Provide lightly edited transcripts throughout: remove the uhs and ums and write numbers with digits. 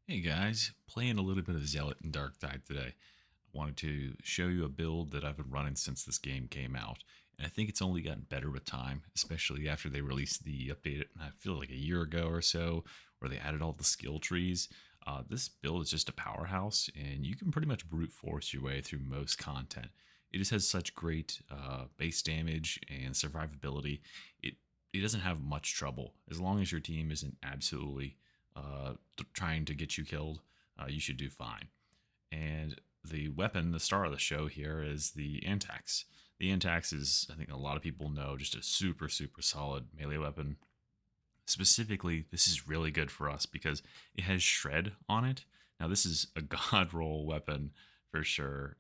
Hey guys, playing a little bit of Zealot and Darktide today. I wanted to show you a build that I've been running since this game came out, and I think it's only gotten better with time, especially after they released the update, I feel like a year ago or so, where they added all the skill trees. This build is just a powerhouse, and you can pretty much brute force your way through most content. It just has such great base damage and survivability. It it doesn't have much trouble as long as your team isn't absolutely trying to get you killed. You should do fine. And the weapon, the star of the show here, is the Antax. The Antax is, I think a lot of people know, just a super, super solid melee weapon. Specifically, this is really good for us because it has shred on it. Now, this is a god roll weapon for sure.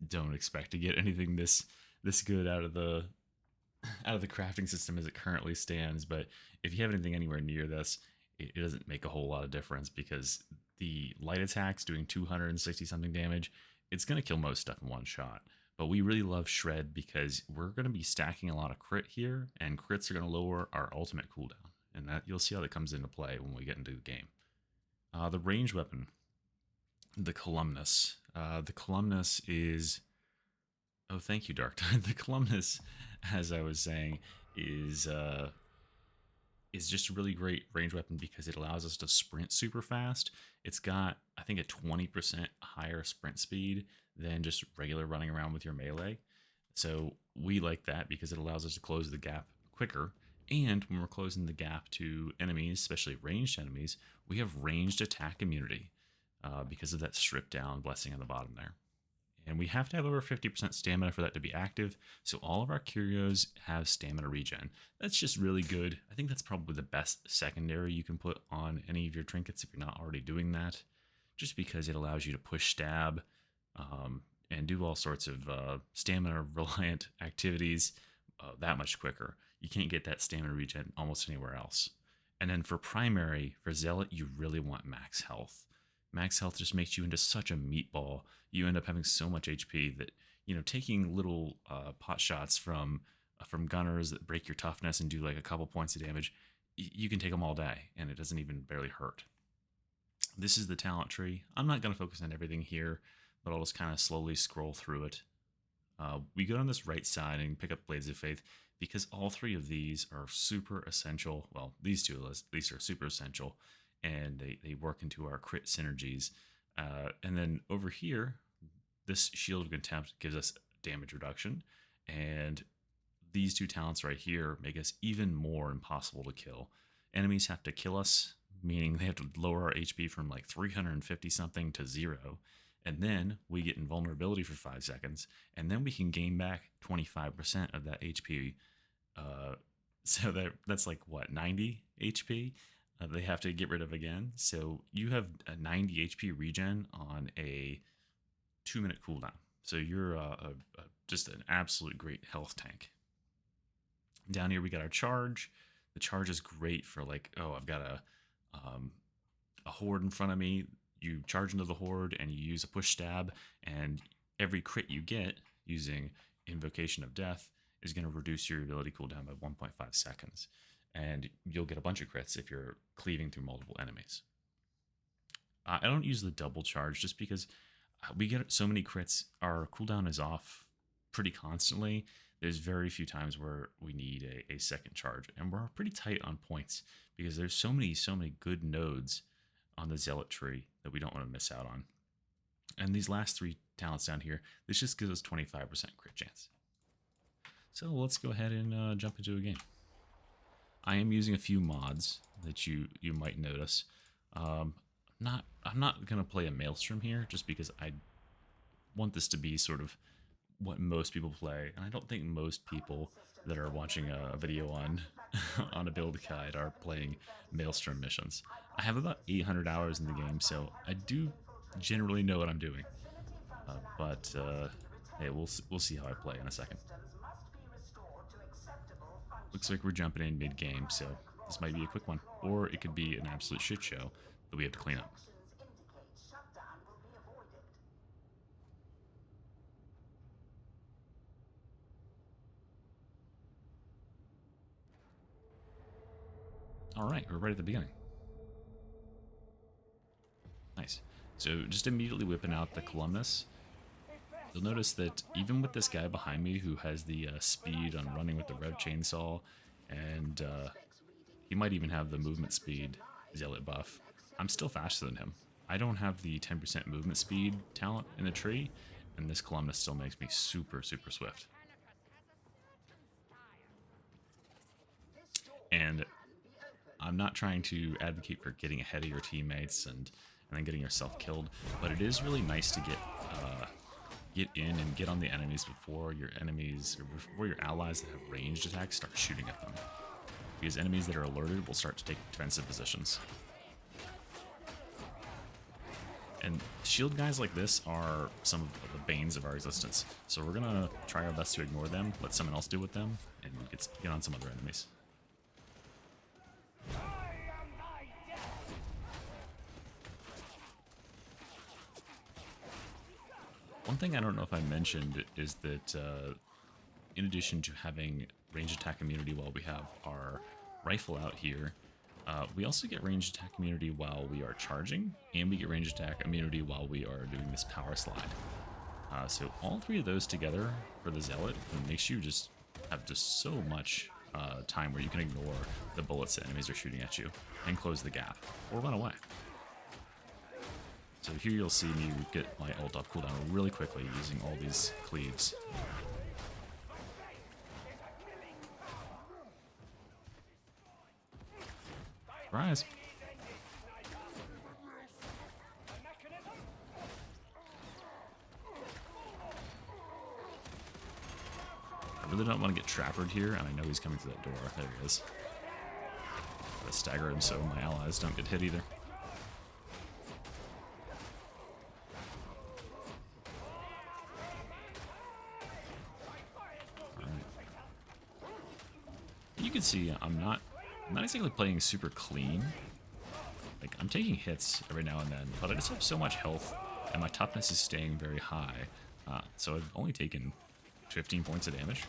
Don't expect to get anything this good out of the crafting system as it currently stands. But if you have anything anywhere near this, it doesn't make a whole lot of difference because the light attacks doing 260 something damage, it's going to kill most stuff in one shot. But we really love shred because we're going to be stacking a lot of crit here, and crits are going to lower our ultimate cooldown, and that you'll see how that comes into play when we get into the game. The range weapon, the Columnus. The Columnus is Oh, thank you, Darktide. The Columnus, as I was saying, is uh, is just a really great range weapon because it allows us to sprint super fast. It's got, I think, a 20% higher sprint speed than just regular running around with your melee. So we like that because it allows us to close the gap quicker. And when we're closing the gap to enemies, especially ranged enemies, we have ranged attack immunity because of that stripped down blessing on the bottom there. And we have to have over 50% stamina for that to be active. So all of our curios have stamina regen. That's just really good. I think that's probably the best secondary you can put on any of your trinkets if you're not already doing that, just because it allows you to push stab and do all sorts of stamina reliant activities that much quicker. You can't get that stamina regen almost anywhere else. And then for primary, for Zealot, you really want max health. Max health just makes you into such a meatball. You end up having so much HP that taking little pot shots from gunners that break your toughness and do like a couple points of damage. You can take them all day, and it doesn't even barely hurt. This is the talent tree. I'm not going to focus on everything here, but I'll just kind of slowly scroll through it. We go on this right side and pick up Blades of Faith because all three of these are super essential. Well, these two at least are super essential, and they work into our crit synergies. And then over here, this Shield of Contempt gives us damage reduction, and these two talents right here make us even more impossible to kill. Enemies have to kill us, meaning they have to lower our HP from like 350 something to 0. And then we get invulnerability for 5 seconds, and then we can gain back 25% of that HP. Uh, so that's like what, 90 HP? They have to get rid of again. So you have a 90 HP regen on a 2-minute cooldown. So you're just an absolute great health tank. Down here we got our charge. The charge is great for like, oh, I've got a horde in front of me. You charge into the horde and you use a push stab, and every crit you get using Invocation of Death is going to reduce your ability cooldown by 1.5 seconds. And you'll get a bunch of crits if you're cleaving through multiple enemies. I don't use the double charge just because we get so many crits. Our cooldown is off pretty constantly. There's very few times where we need a second charge, and we're pretty tight on points because there's so many good nodes on the Zealot tree that we don't want to miss out on. And these last three talents down here, this just gives us 25% crit chance. So let's go ahead and jump into a game. I am using a few mods that you might notice. I'm not gonna play a Maelstrom here just because I want this to be sort of what most people play, and I don't think most people that are watching a video on on a build guide are playing Maelstrom missions. I have about 800 hours in the game, so I do generally know what I'm doing. But hey, we'll see how I play in a second. Looks like we're jumping in mid game, so this might be a quick one, or it could be an absolute shit show that we have to clean up. All right, we're right at the beginning. So just immediately whipping out the Columnus. You'll notice that even with this guy behind me who has the speed on running with the Rev Chainsaw, and he might even have the movement speed Zealot buff, I'm still faster than him. I don't have the 10% movement speed talent in the tree, and this Columnus still makes me super, super swift. And I'm not trying to advocate for getting ahead of your teammates and then getting yourself killed, but it is really nice to get in and get on the enemies before your enemies, or before your allies that have ranged attacks start shooting at them. Because enemies that are alerted will start to take defensive positions. And shield guys like this are some of the banes of our existence. So we're gonna try our best to ignore them, let someone else deal with them, and get on some other enemies. One thing I don't know if I mentioned is that in addition to having range attack immunity while we have our rifle out here, we also get range attack immunity while we are charging, and we get range attack immunity while we are doing this power slide. So all three of those together for the Zealot makes you just have just so much time where you can ignore the bullets that enemies are shooting at you and close the gap or run away. So here you'll see me get my ult off cooldown really quickly using all these cleaves. Surprise! I really don't want to get trappered here, and I know he's coming through that door. There he is. Gotta stagger him so my allies don't get hit either. You can see I'm not exactly playing super clean. Like, I'm taking hits every now and then, but I just have so much health, and my toughness is staying very high. So I've only taken 15 points of damage.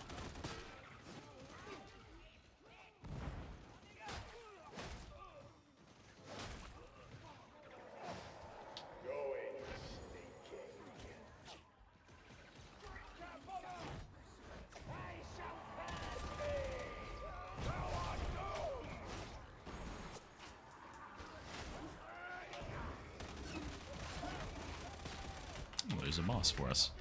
Oh, there's a boss for us.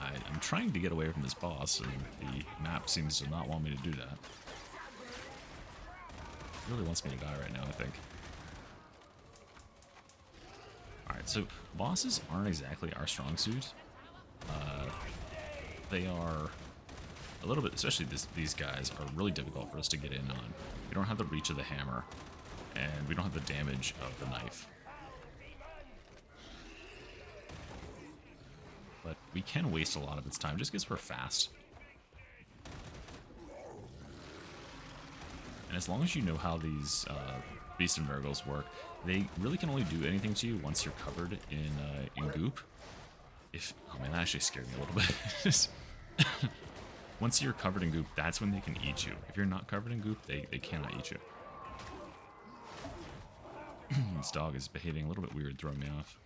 I'm trying to get away from this boss, and the map seems to not want me to do that. It really wants me to die right now, I think. Alright, so bosses aren't exactly our strong suit. They are a little bit, especially these guys, are really difficult for us to get in on. We don't have the reach of the hammer, and we don't have the damage of the knife. But we can waste a lot of its time just because we're fast. And as long as you know how these Beast and Virgos work, they really can only do anything to you once you're covered in goop. Oh man, that actually scared me a little bit. Once you're covered in goop, that's when they can eat you. If you're not covered in goop, they cannot eat you. This dog is behaving a little bit weird, throwing me off.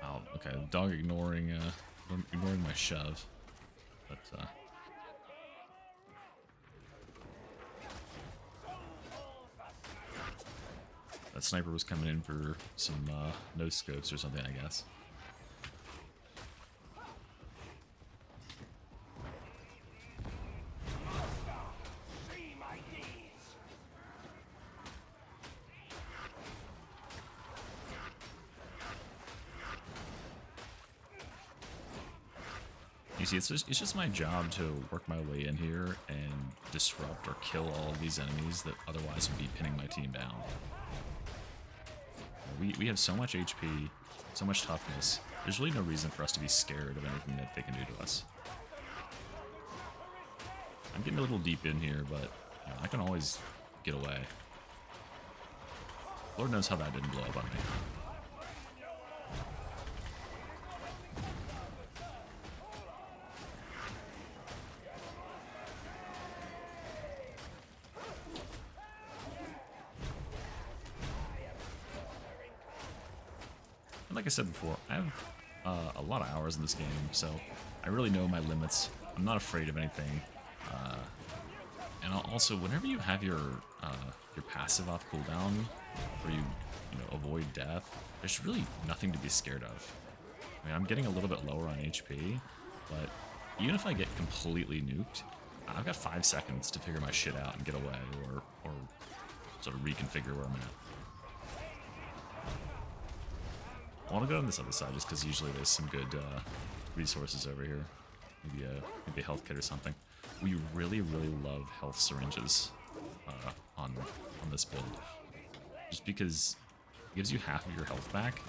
Oh, okay, dog ignoring my shove. But that sniper was coming in for some no scopes or something, I guess. You see, it's just my job to work my way in here and disrupt or kill all of these enemies that otherwise would be pinning my team down. We have so much HP, so much toughness. There's really no reason for us to be scared of anything that they can do to us. I'm getting a little deep in here, but I can always get away. Lord knows how that didn't blow up on me. And like I said before, I have a lot of hours in this game, so I really know my limits. I'm not afraid of anything. And also, whenever you have your passive off cooldown, where you avoid death, there's really nothing to be scared of. I mean, I'm getting a little bit lower on HP, but even if I get completely nuked, I've got 5 seconds to figure my shit out and get away, or sort of reconfigure where I'm at. I want to go on this other side just because usually there's some good resources over here. Maybe a health kit or something. We really love health syringes on this build, just because it gives you half of your health back,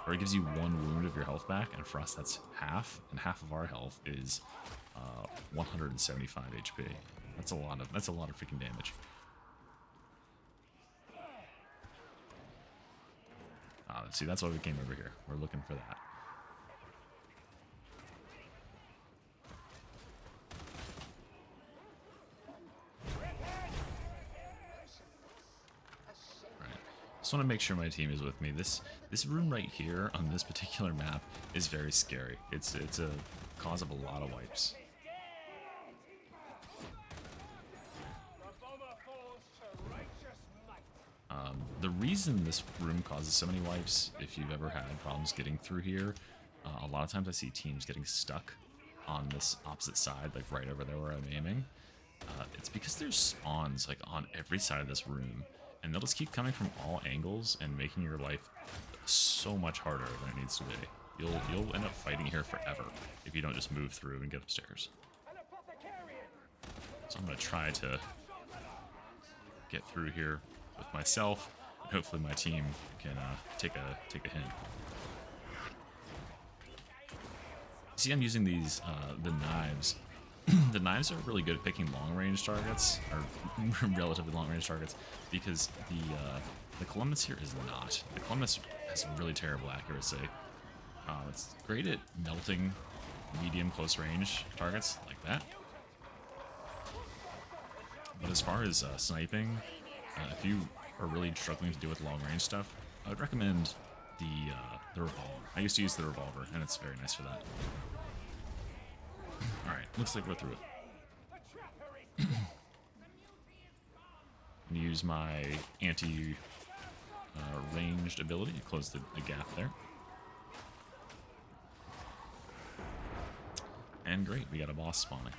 or it gives you 1 wound of your health back, and for us that's half, and half of our health is 175 HP. That's a lot of freaking damage. See, that's why we came over here. We're looking for that. Just want to make sure my team is with me. This room right here on this particular map is very scary. It's a cause of a lot of wipes. The reason this room causes so many wipes, if you've ever had problems getting through here, a lot of times I see teams getting stuck on this opposite side, like right over there where I'm aiming. It's because there's spawns like on every side of this room, and they'll just keep coming from all angles and making your life so much harder than it needs to be. You'll end up fighting here forever if you don't just move through and get upstairs. So I'm gonna try to get through here with myself, and hopefully my team can take a hint. See, I'm using these the knives. The knives are really good at picking long-range targets, or relatively long-range targets, because the Columbus here is not. The Columbus has really terrible accuracy. It's great at melting medium close-range targets like that. But as far as sniping, if you are really struggling to deal with long-range stuff, I would recommend the revolver. I used to use the revolver, and it's very nice for that. Alright, looks like we're through it. I'm gonna use my anti-ranged ability to close the gap there. And great, we got a boss spawning.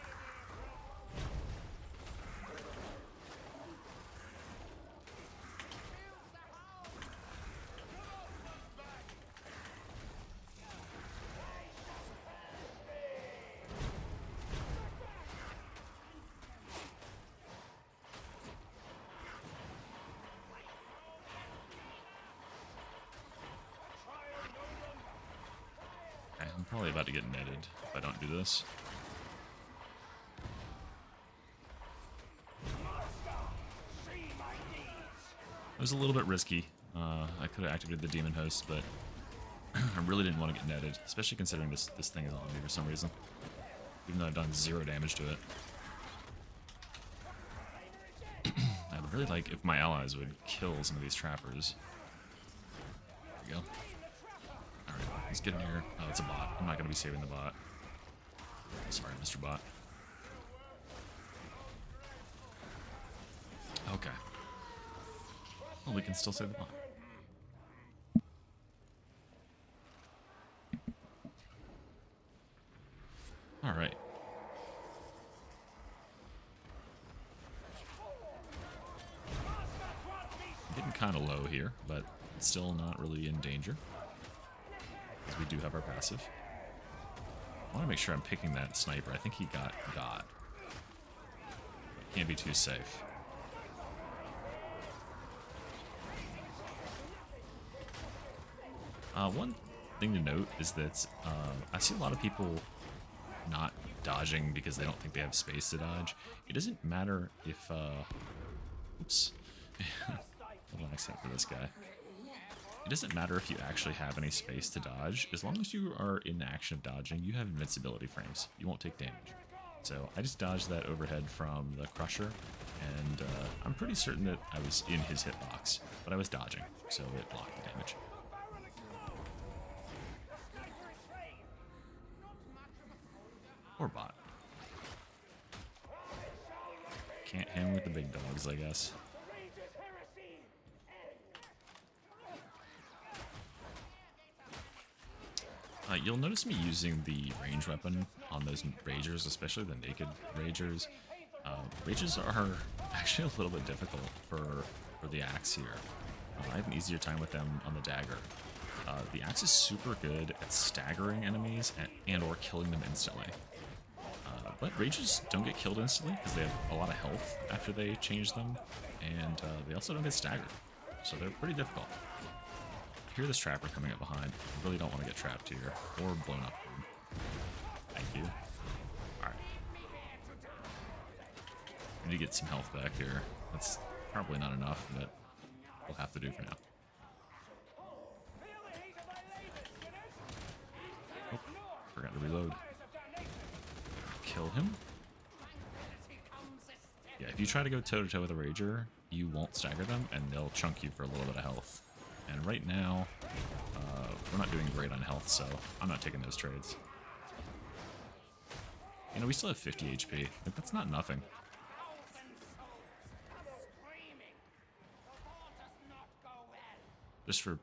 I'm probably about to get netted if I don't do this. It was a little bit risky. I could have activated the demon host, but I really didn't want to get netted, especially considering this thing is on me for some reason, even though I've done 0 damage to it. I would really like if my allies would kill some of these trappers. There we go. Alright, let's get in here. Oh, it's a bot. I'm not going to be saving the bot. Sorry, Mr. Bot. Okay. Well, we can still save the bot. Alright. Getting kind of low here, but still not really in danger, because we do have our passive. I want to make sure I'm picking that sniper. I think he got. Can't be too safe. One thing to note is that I see a lot of people not dodging because they don't think they have space to dodge. It doesn't matter if, oops, little accent for this guy. It doesn't matter if you actually have any space to dodge. As long as you are in the action of dodging, you have invincibility frames. You won't take damage. So I just dodged that overhead from the Crusher, and I'm pretty certain that I was in his hitbox, but I was dodging, so it blocked the damage. Or bot. Can't hang with the big dogs, I guess. You'll notice me using the range weapon on those Ragers, especially the naked Ragers. Rages are actually a little bit difficult for the axe here. I have an easier time with them on the dagger. The axe is super good at staggering enemies and or killing them instantly. But Rages don't get killed instantly because they have a lot of health after they change them, and they also don't get staggered, so they're pretty difficult. I hear this trapper coming up behind. I really don't want to get trapped here or blown up. Thank you. Alright. I need to get some health back here. That's probably not enough, but we'll have to do for now. Oh, forgot to reload. Kill him. Yeah, if you try to go toe-to-toe with a Rager, you won't stagger them, and they'll chunk you for a little bit of health. And right now, we're not doing great on health, so I'm not taking those trades. You know, we still have 50 HP. Like, that's not nothing. Just for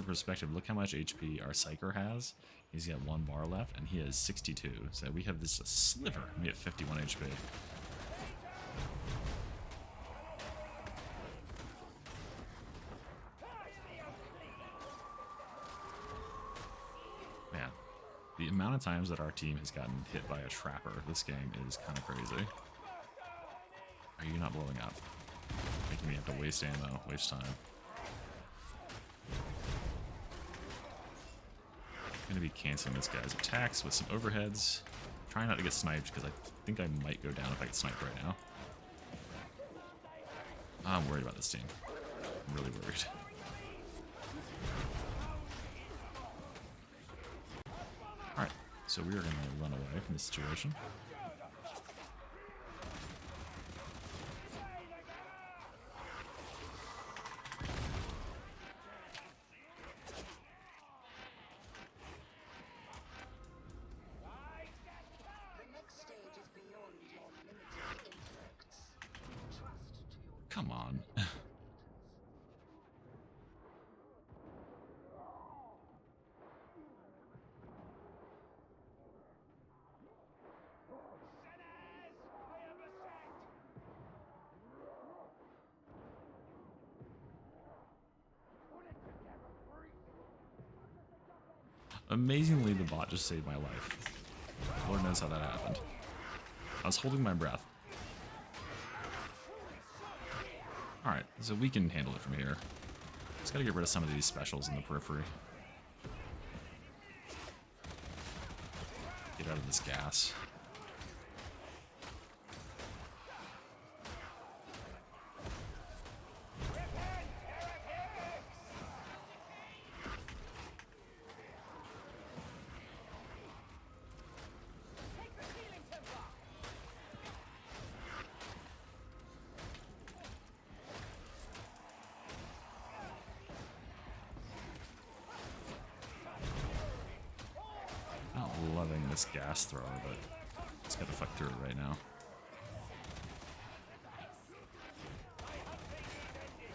perspective, look how much HP our Psyker has. He's got 1 bar left, and he has 62. So we have this sliver, and we have 51 HP. Man, the amount of times that our team has gotten hit by a trapper this game is kind of crazy. Are you not blowing up? Making me have to waste ammo, waste time. I'm going to be canceling this guy's attacks with some overheads. Trying not to get sniped because I think I might go down if I get sniped right now. I'm worried about this team. I'm really worried. Alright, so we are going to run away from this situation. Come on. Amazingly, the bot just saved my life. Lord knows how that happened. I was holding my breath. Alright, so we can handle it from here. Just gotta get rid of some of these specials in the periphery. Get out of this gas. Loving this gas thrower, but it's gotta fuck through it right now.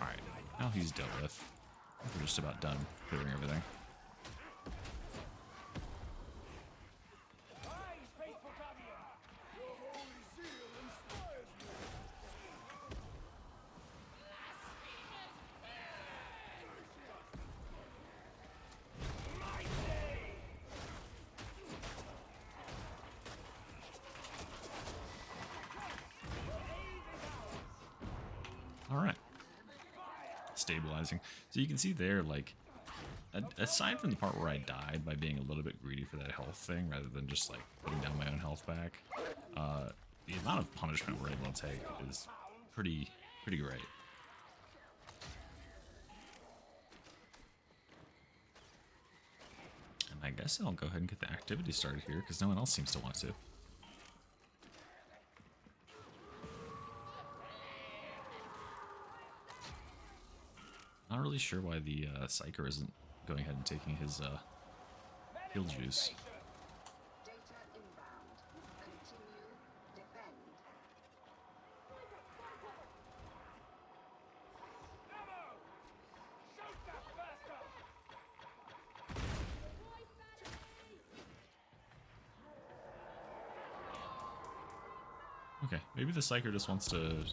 Alright, now he's dealt with. We're just about done clearing everything. Alright. Stabilizing. So you can see there, like, aside from the part where I died by being a little bit greedy for that health thing, rather than just like putting down my own health back, the amount of punishment we're able to take is pretty great. And I guess I'll go ahead and get the activity started here because no one else seems to want to. Not really sure why the Psyker isn't going ahead and taking his heal juice. Data inbound. Continue. Defend. Okay, maybe the Psyker just wants to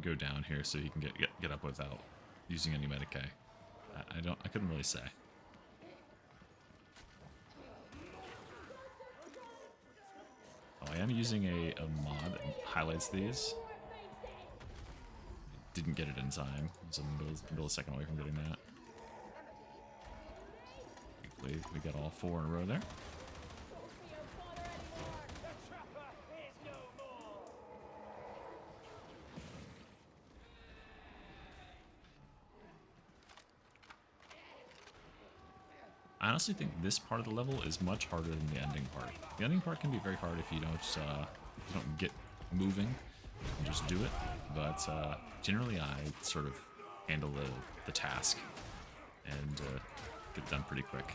go down here so he can get up without using any Medicae. I couldn't really say. Oh, I am using a mod that highlights these. Didn't get it in time. So I'm middle second away from getting that. Thankfully, we got all 4 in a row there. I honestly think this part of the level is much harder than the ending part. The ending part can be very hard if you don't get moving and just do it. But generally, I sort of handle the task and get done pretty quick.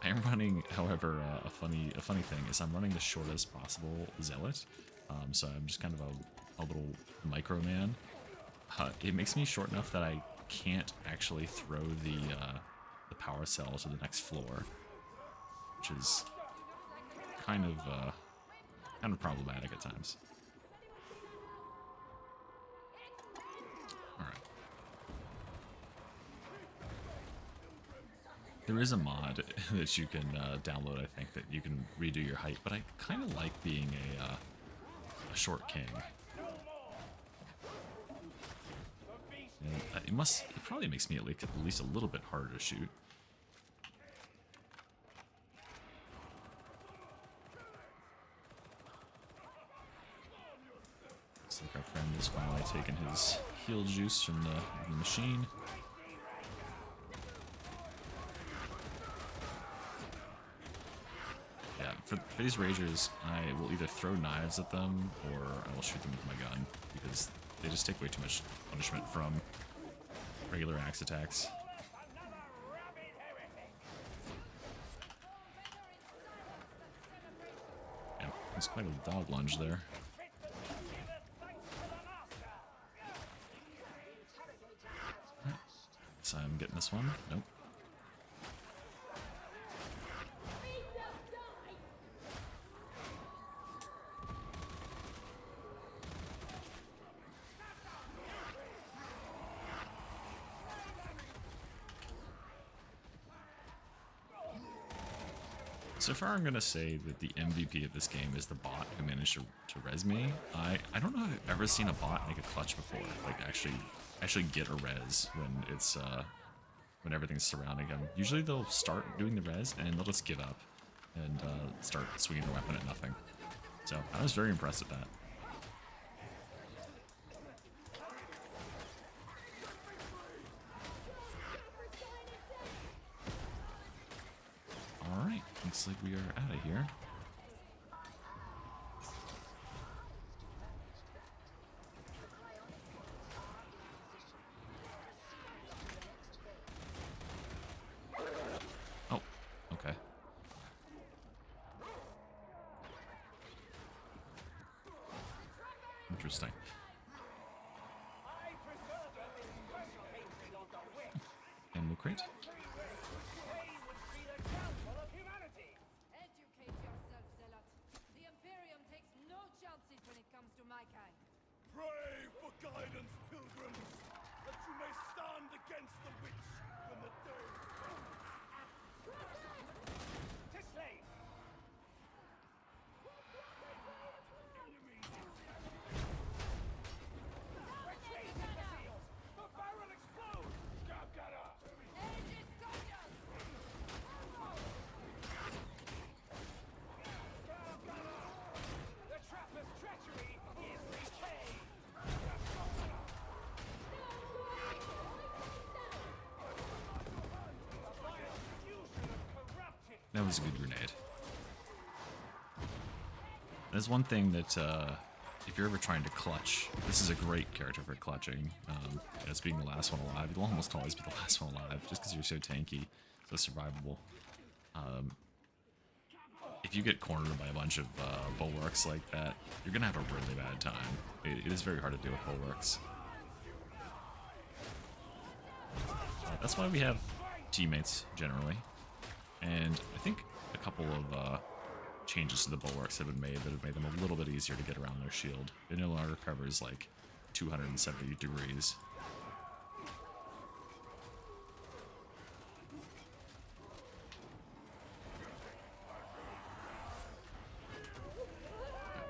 I am running, however, a funny thing is I'm running the shortest possible Zealot. So I'm just kind of a little micro man. It makes me short enough that I can't actually throw the power cell to the next floor, which is kind of problematic at times. All right. There is a mod that you can download, I think, that you can redo your height, but I kind of like being a short king. It probably makes me at least a little bit harder to shoot. Looks like our friend is finally taking his heal juice from the machine. Yeah, for these ragers, I will either throw knives at them or I will shoot them with my gun because they just take way too much punishment from regular axe attacks. Yeah, it's quite a dog lunge there. Right. So I'm getting this one. Nope. So far, I'm going to say that the MVP of this game is the bot who managed to res me. I don't know if I've ever seen a bot make a clutch before, like actually get a res when everything's surrounding him. Usually they'll start doing the res and they'll just give up and start swinging their weapon at nothing. So I was very impressed at that. Alright, looks like we are out of here. Oh, okay. Interesting. Animal crate. Educate yourself, Zealot. The Imperium takes no chances when it comes to my kind. Pray for guidance, pilgrims, that you may stand against the witch when the day comes. To slay! Retreat, imbeciles! The barrel explodes! is a good grenade. There's one thing that, if you're ever trying to clutch, this is a great character for clutching. As being the last one alive, you'll almost always be the last one alive, just because you're so tanky, so survivable. If you get cornered by a bunch of bulwarks like that, you're gonna have a really bad time. It is very hard to deal with bulwarks. That's why we have teammates, generally. And I think a couple of changes to the bulwarks have been made that have made them a little bit easier to get around their shield. It no longer covers like 270 degrees.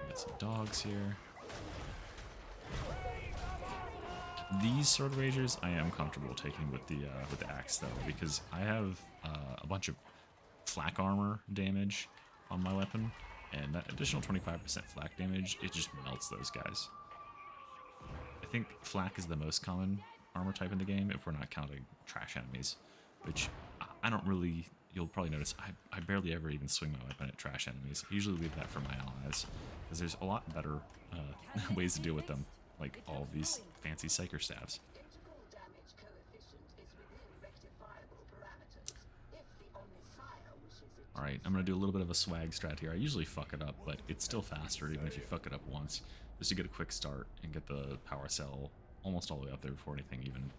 We got some dogs here. These sword ragers I am comfortable taking with the axe though, because I have a bunch of flak armor damage on my weapon, and that additional 25% flak damage, it just melts those guys. I think flak is the most common armor type in the game if we're not counting trash enemies, which I don't really, you'll probably notice I barely ever even swing my weapon at trash enemies. I usually leave that for my allies, because there's a lot better ways to deal with them, like all of these fancy psyker staves. Integral damage coefficient is within rectifiable parameters if the Omnissiah wishes it. Alright, I'm going to do a little bit of a swag strat here. I usually fuck it up, but it's still faster even if you fuck it up once, just to get a quick start and get the power cell almost all the way up there before anything even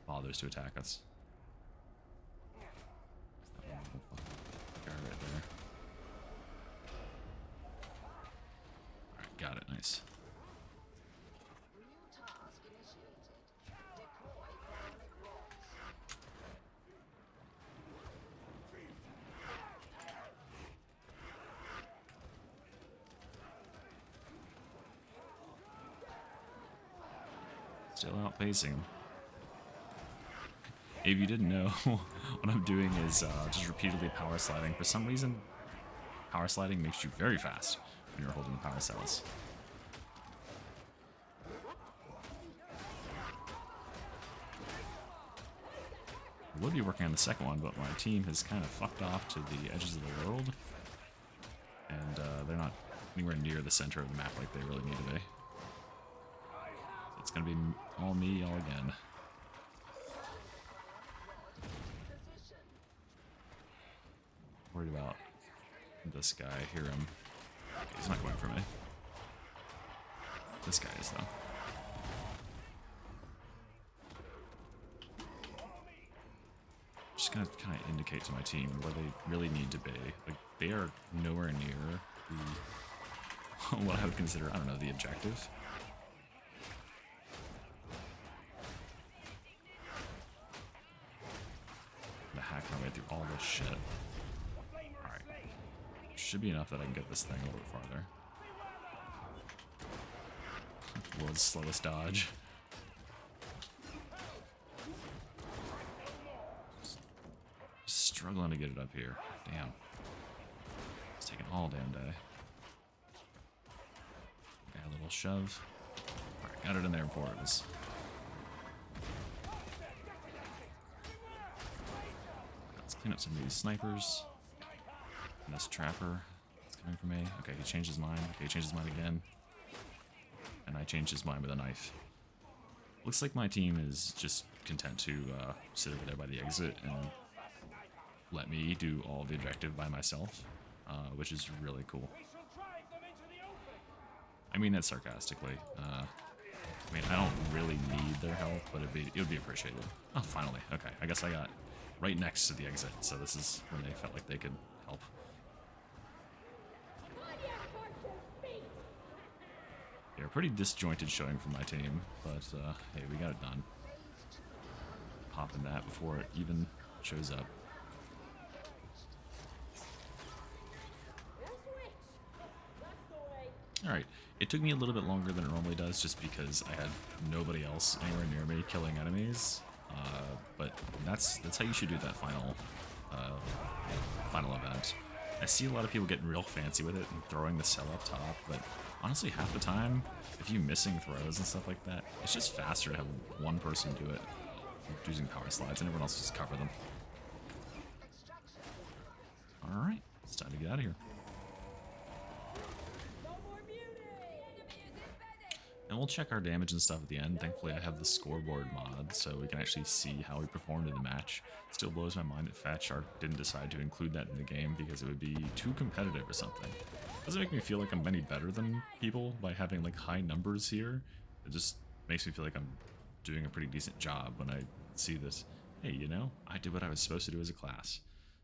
bothers to attack us. That one little fucking guy right there. Alright, got it, nice. New task initiated. Deploy chronic rods. Still outpacing him. If you didn't know, what I'm doing is just repeatedly power sliding. For some reason, power sliding makes you very fast when you're holding the power cells. I would be working on the second one, but my team has kind of fucked off to the edges of the world, and they're not anywhere near the center of the map like they really need to be. So it's gonna be all me, all again. Worried about this guy. I hear him. Okay, he's not going for me. This guy is though. Just gonna kind of indicate to my team where they really need to be. Like, they are nowhere near the what I would consider, I don't know, the objective. To hack my way through all this shit. Alright. Should be enough that I can get this thing a little bit farther. World's slowest dodge. Struggling to get it up here. Damn. It's taking all damn day. Got a little shove. Alright, got it in there before it was. Let's clean up some of these snipers. And this trapper is coming for me. Okay, he changed his mind. Okay, he changed his mind again. And I changed his mind with a knife. Looks like my team is just content to sit over there by the exit and let me do all the objective by myself, which is really cool. I mean that sarcastically. I mean, I don't really need their help, but it would be appreciated. Oh, finally. Okay, I guess I got right next to the exit, so this is when they felt like they could help. They're pretty disjointed showing from my team, but hey, we got it done. Popping that before it even shows up. Alright, it took me a little bit longer than it normally does just because I had nobody else anywhere near me killing enemies, but that's how you should do that final event. I see a lot of people getting real fancy with it and throwing the cell up top, but honestly half the time, if you missing throws and stuff like that, it's just faster to have one person do it using power slides and everyone else just cover them. All right, it's time to get out of here. And we'll check our damage and stuff at the end. Thankfully, I have the scoreboard mod, so we can actually see how we performed in the match. Still blows my mind that Fat Shark didn't decide to include that in the game because it would be too competitive or something. Doesn't make me feel like I'm any better than people by having like high numbers here. It just makes me feel like I'm doing a pretty decent job when I see this. Hey, you know, I did what I was supposed to do as a class.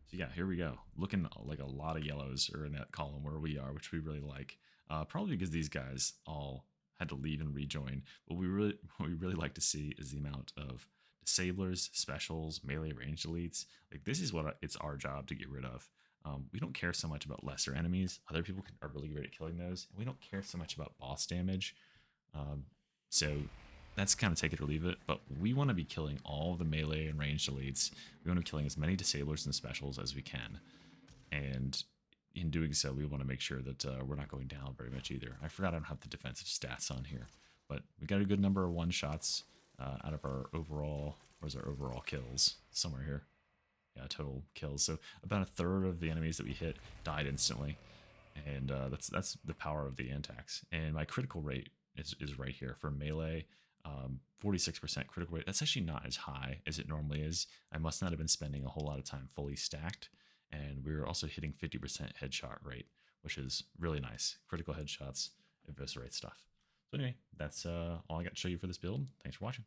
So yeah, here we go. Looking like a lot of yellows are in that column where we are, which we really like. Probably because these guys all had to leave and rejoin. What we really like to see is the amount of disablers, specials, melee ranged elites. Like this is what it's our job to get rid of. We don't care so much about lesser enemies. Other people are really great at killing those. And we don't care so much about boss damage. So that's kind of take it or leave it. But we want to be killing all the melee and ranged elites. We want to be killing as many disablers and specials as we can. And in doing so, we want to make sure that we're not going down very much either. I forgot I don't have the defensive stats on here, but we got a good number of one shots out of our overall. Where's our overall kills? Somewhere here. Yeah, total kills. So about a third of the enemies that we hit died instantly, and that's the power of the antax. And my critical rate is right here for melee. 46% critical rate. That's actually not as high as it normally is. I must not have been spending a whole lot of time fully stacked. And we were also hitting 50% headshot rate, which is really nice. Critical headshots, eviscerate stuff. So anyway, that's all I got to show you for this build. Thanks for watching.